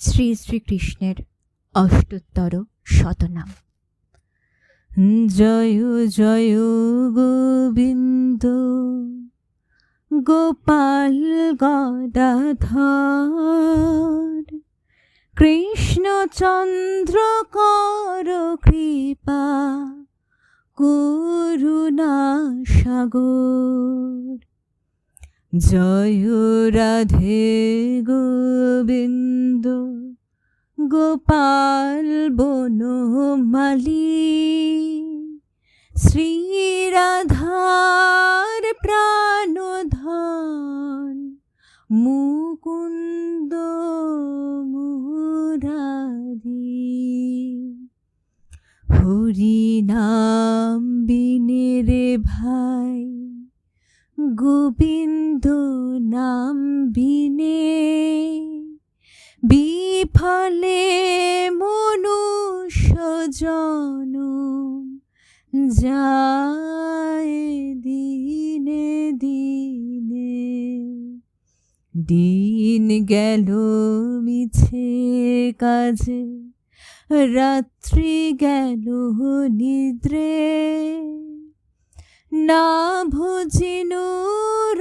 শ্রী শ্রীকৃষ্ণের অষ্টোত্তর শতনাম। জয় জয় গোবিন্দ গোপাল গদাধর, কৃষ্ণচন্দ্র কর কৃপা করুণা সাগর। জয় রাধে গোবিন্দ গোপাল বনমালী, শ্রী রাধার প্রাণধন মুকুন্দ মুরারি। হরি নাম বিনে রে ভাই, গোবিন্দ নাম বিনে বিফলে মনুষ্য জনম যায় দিনে দিনে। দিন গেল মিছে কাজে, রাত্রি গেল নিদ্রে, না ভজিন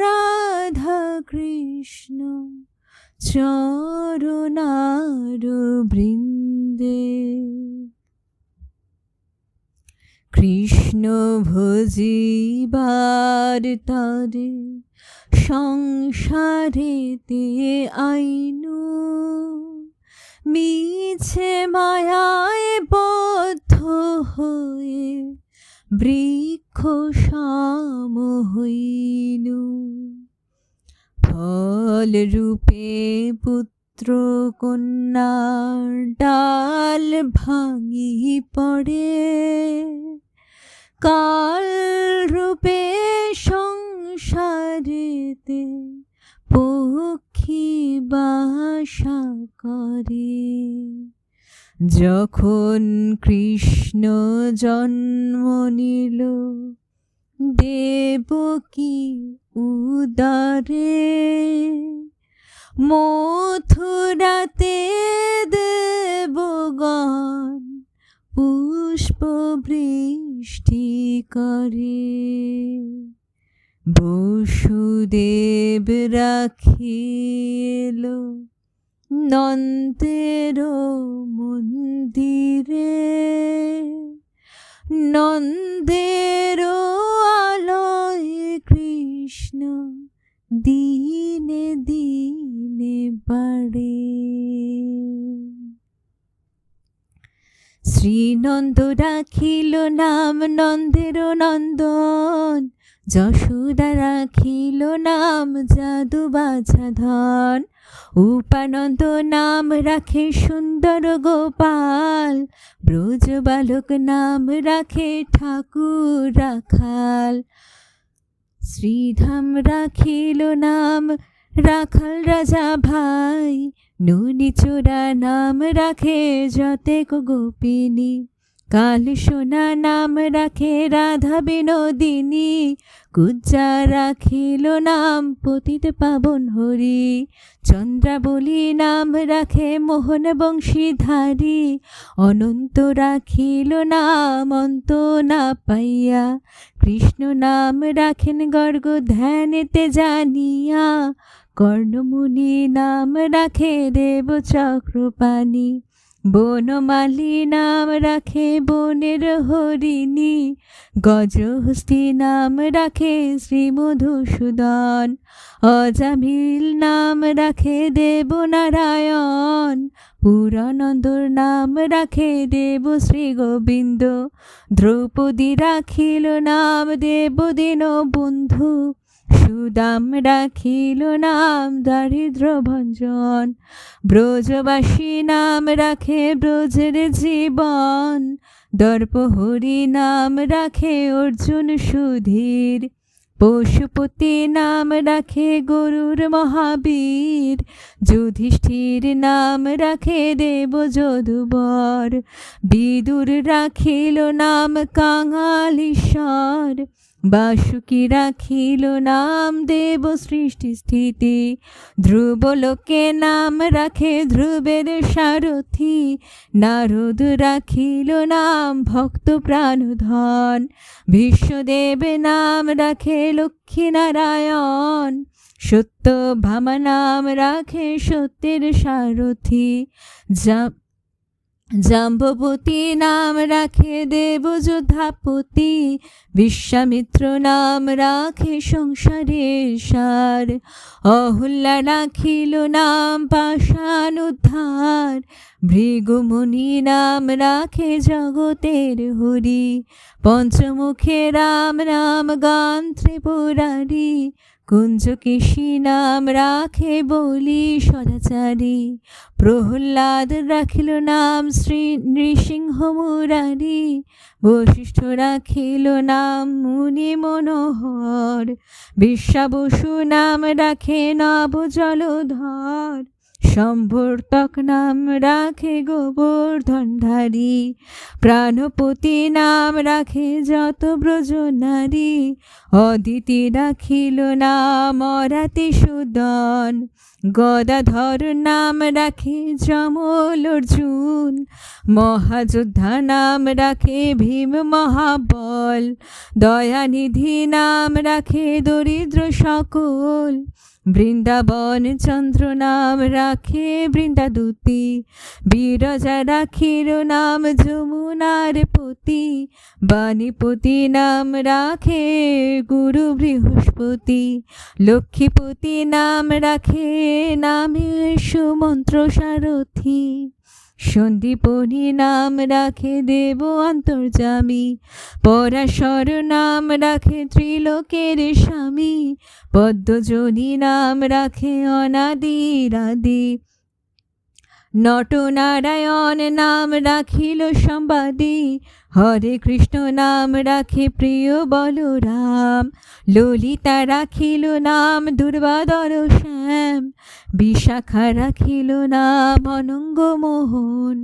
রাধা কৃষ্ণ চরণার বৃন্দে। কৃষ্ণ ভজিবার তারে সংসারেতে আইনু, মিছে মায়ায় বদ্ধ হয়ে বৃক্ষ সম হইনু। ফল রূপে পুত্র কন্যার ডাল ভাঙি পড়ে, কাল রূপে সংসারেতে পক্ষী বাসা করে। যখন কৃষ্ণ জন্ম নিল দেবকী উদরে, মথুরাতে দেবগণ পুষ্প বৃষ্টি করে। বসুদেব রাখিল নন্দের মন্দিরে, নন্দের আলয়ে কৃষ্ণ দিনে দিনে বাড়ে। শ্রীনন্দ রাখিল নাম নন্দের নন্দন, যশোদা রাখিল নাম যাদু বাছাধন, উপানন্দ নাম রাখে সুন্দর গোপাল, ব্রজ বালক নাম রাখে ঠাকুর রাখাল। শ্রীধাম রাখিল নাম রাখাল রাজা ভাই, ননীচোরা নাম রাখে যতেক গোপিনী, কাল সোনা নাম রাখে রাধা বিনোদিনী, কুজ্জা রাখিল নাম পতিত পাবন হরি, চন্দ্রাবলী নাম রাখে মোহন বংশীধারী, অনন্ত রাখিল নাম অন্ত না পাইয়া, কৃষ্ণ নাম রাখেন গর্গ ধ্যানেতে জানিয়া, কর্ণমুনি নাম রাখে দেব চক্রপাণি, বনমালী নাম রাখে বনের হরিণী, গজহস্তি নাম রাখে শ্রী মধুসূদন, অজামিল নাম রাখে দেবনারায়ণ, পুরানন্দর নাম রাখে দেব শ্রী গোবিন্দ, দ্রৌপদী রাখিল নাম দেব দীন বন্ধু, সুদাম রাখিল নাম দারিদ্র ভঞ্জন, ব্রজবাসী নাম রাখে ব্রজের জীবন, দর্পহরি নাম রাখে অর্জুন সুধীর, পশুপতি নাম রাখে গরুর মহাবীর, যুধিষ্ঠির নাম রাখে দেব যদুবর, বিদুর রাখিল নাম কাঙালীশ্বর, বাসুকি রাখিল নাম দেব সৃষ্টি স্থিতি, ধ্রুব লোকে নাম রাখে ধ্রুবের সারথি, নারদ রাখিল নাম ভক্ত প্রাণধন, বিশ্বদেব নাম রাখে লক্ষ্মী নারায়ণ, সত্য ভামা নাম রাখে সত্যের সারথি, জাম্ববতী নাম রাখে দেব যোদ্ধাপতি, বিশ্বামিত্র নাম রাখে সংসারের সার, অহল্যা রাখিল নাম পাষাণ উদ্ধার, ভৃগুমুনি নাম রাখে জগতের হরি, পঞ্চমুখে রাম নাম গান ত্রিপুরারি, কুঞ্জকেশী নাম রাখে বলি সদাচারী, প্রহ্লাদ রাখিল নাম শ্রী নৃসিংহ মুরারি, বশিষ্ঠ রাখিল নাম মুনি মনোহর, বিশ্বাবসু নাম রাখে নব জলধর, সম্বর্তক নাম রাখে গোবর্ধনধারী, প্রাণপতি নাম রাখে যত ব্রজ নারী, অদিতি রাখিল নাম অরাতি সুদন, গদাধর নাম রাখে যমল অর্জুন, মহাযোদ্ধা নাম রাখে ভীম মহাবল, দয়ানিধি নাম রাখে দরিদ্র সকল, বৃন্দাবন চন্দ্র নাম রাখে বৃন্দাদূতি, বিরজা রাখিল নাম যমুনার পতি, বাণীপতি নাম রাখে গুরু বৃহস্পতি, লক্ষ্মীপতি নাম রাখে নামে সুমন্ত্র সারথি, সন্দীপনী নাম রাখে দেব অন্তর্যামী, পরাশর নাম রাখে ত্রিলোকের স্বামী, পদ্মজনী নাম রাখে অনাদিরাদি, নটনারায়ণ নাম রাখিল সম্বাদী, হরে কৃষ্ণ নাম রাখে প্রিয় বলরাম, ললিতা রাখিল নাম দুর্বাদর শ্যাম, বিশাখা রাখিল নাম অনঙ্গ মোহন,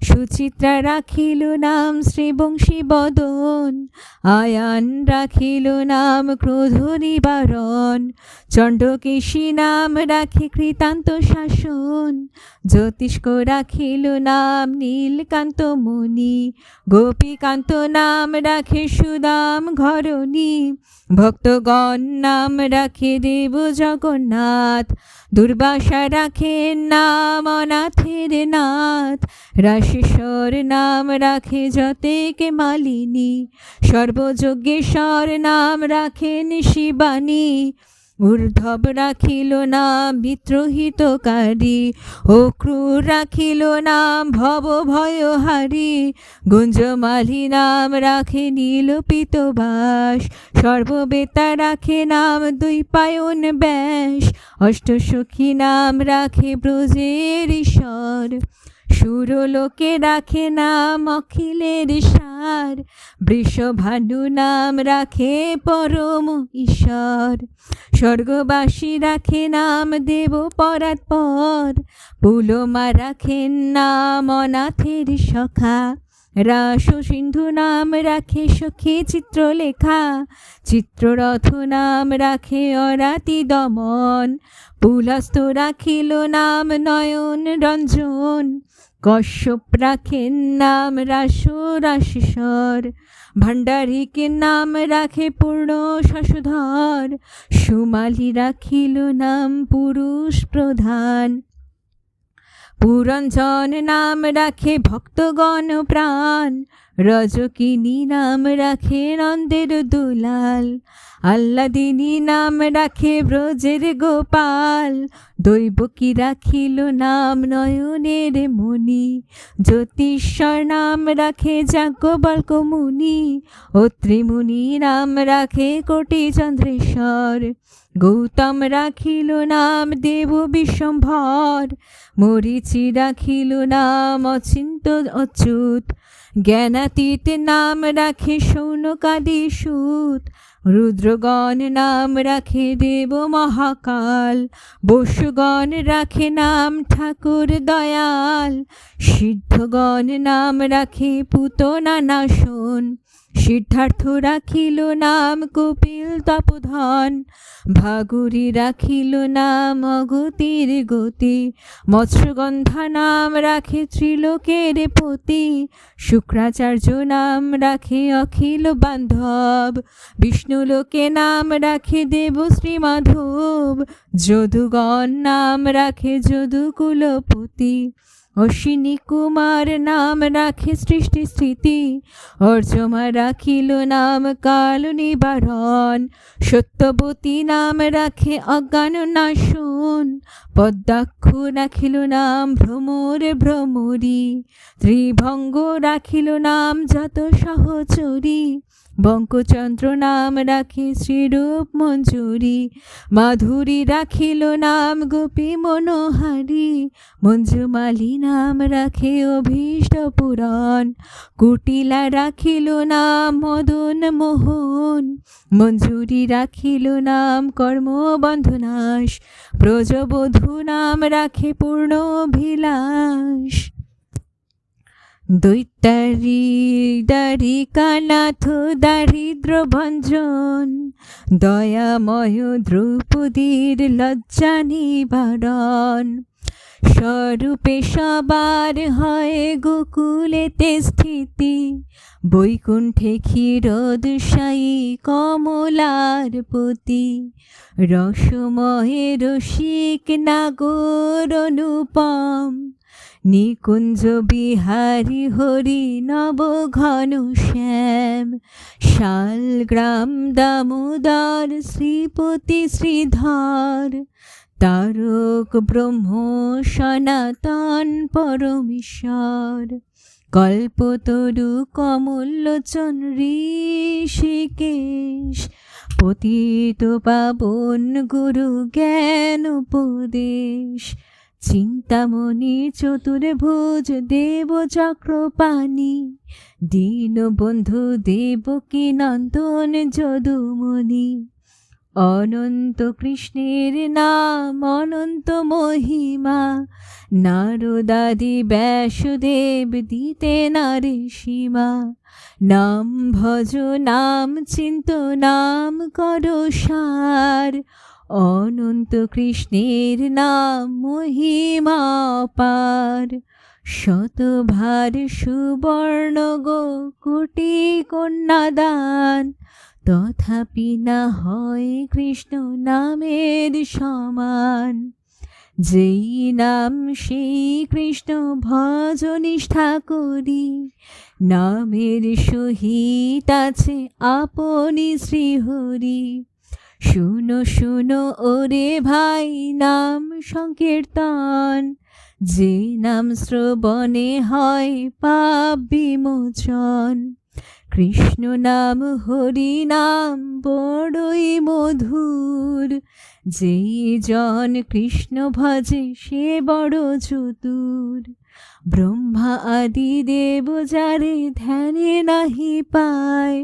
সুচিত্রা রাখিল নাম শ্রীবংশী বদন, আয়ান রাখিল নাম ক্রোধ নিবারণ, চণ্ডকেশী নাম রাখে কৃতান্ত শাসন, জ্যোতিষ্ক রাখিল নাম নীলকান্ত মণি, গোপীকান্ত নাম রাখে সুদাম ঘরণী, ভক্তগণ নাম রাখে দেব জগন্নাথ, দুর্বাসা রাখে নাম অনাথের নাথ, রাশেশ্বর নাম রাখে যতেকে মালিনী, সর্বযজ্ঞেশ্বর নাম রাখেন শিবানী, ঊর্ধ্বব রাখিল নাম বিদ্রোহিতকারী, অক্রূর রাখিল নাম ভব ভয়হারী, গুঞ্জমালী নাম রাখে নীলপিত বাস, সর্ববেতা রাখে নাম দ্বৈপায়ন ব্যাস, অষ্টসখী নাম রাখে ব্রজের ঈশ্বর, সুরলোকে রাখে নাম অখিলের সার, বৃষভানু নাম রাখে পরম ঈশ্বর, স্বর্গবাসী রাখে নাম দেব পরাৎপর, পুলমা রাখেন নাম অনাথের সখা, রাস সিন্ধু নাম রাখে সখী চিত্রলেখা, চিত্ররথ নাম রাখে অরাতি দমন, পুলস্ত রাখিল নাম নয়ন রঞ্জন, কশ্যপ রাখেন নাম রাসেশ্বর, ভাণ্ডারিকে নাম রাখে পূর্ণ শশধর, সুমালী রাখিল নাম পুরুষ প্রধান, পুরঞ্জন নাম রাখে ভক্তগণ প্রাণ, রজকিনী নাম রাখে নন্দের দুলাল, আল্লাদিনী নাম রাখে ব্রজের গোপাল, দৈবকী রাখিল নাম নয়নের মণি, জ্যোতিশ্বর নাম রাখে যাজ্ঞবল্ক মুনি, অত্রিমুনি নাম রাখে কোটি চন্দ্রেশ্বর, গৌতম রাখিল নাম দেব বিশ্বম্ভর, মরীচি রাখিল নাম অচিন্ত অচ্যুত, জ্ঞানাতীত নাম রাখে শৌনকাদি সুত, রুদ্রগণ নাম রাখে দেব মহাকাল, বসুগণ রাখে নাম ঠাকুর দয়াল, সিদ্ধগণ নাম রাখে পুতনা নাশন, সিদ্ধার্থ রাখিল নাম কপিল তপোধন, ভাগুরি রাখিল নাম অগতির গতি, মৎস্যগন্ধা নাম রাখে ত্রিলোকের পতি, শুক্রাচার্য নাম রাখে অখিল বান্ধব, বিষ্ণুলোকে নাম রাখে দেবশ্রী মাধব, যদুগণ নাম রাখে যদুকুলপতি, অশ্বিনী কুমার নাম রাখে সৃষ্টি স্থিতি, অর্জমা রাখিল নাম কাল নিবারণ, সত্যবতী নাম রাখে অজ্ঞান নাশন, পদ্মাক্ষ রাখিল নাম ভ্রমর ভ্রমরী, ত্রিভঙ্গ রাখিল নাম যত সহচরী, বঙ্কচন্দ্র নাম রাখে শ্রীরূপ মঞ্জুরি, মাধুরী রাখিল নাম গোপী মনোহারী, মঞ্জুমালী নাম রাখে অভীষ্ট পুরাণ, কুটিলা রাখিল নাম মদন মোহন, মঞ্জুরি রাখিল নাম কর্মবন্ধনাশ, ব্রজবধূ নাম রাখে পূর্ণ অভিলাষ, দৈত্যারি দ্বারিকানাথ দারিদ্র ভঞ্জন, দয়াময় দ্রৌপদীর লজ্জা নিবারণ, স্বরূপে সবার হয় গোকুলেতে স্থিতি, বৈকুণ্ঠে ক্ষীরোদশায়ী কমলার পতি, রসময়ে রসিক নাগর অনুপম, নিকুঞ্জ বিহারী হরি নব ঘন শ্যাম, শালগ্রাম দামোদর শ্রীপতি শ্রীধর, তারক ব্রহ্ম সনাতন পরমেশ্বর, কল্পতরু কমললোচন ঋষিকেশ, পতিত পাবন গুরু জ্ঞান উপদেশ, চিন্তামণি চতুর্ভুজ দেব চক্রপাণি, দীনবন্ধু দেবকী নন্দন যদুমণি, অনন্ত কৃষ্ণের নাম অনন্ত মহিমা, নারদাদি ব্যাসদেব দিতে নারে সীমা, নাম ভজ নাম চিন্ত নাম কর সার, অনন্ত কৃষ্ণের নাম মহিমা পার, শতভার সুবর্ণ গো কোটি কন্যাদান, তথাপি না হয় কৃষ্ণ নামের সমান, যেই নাম সেই কৃষ্ণ ভজ নিষ্ঠা করি, নামের সহিত আছে আপনি শ্রীহরি, শুনো শুনো ওরে ভাই নাম সংকীর্তন, যে নাম শ্রবণে হয় পাপ বিমোচন, কৃষ্ণ নাম হরি নাম বড়ই মধুর, যেই জন কৃষ্ণ ভজে সে বড় চতুর, ব্রহ্মা আদি দেব যারে ধ্যানে নাহি পায়,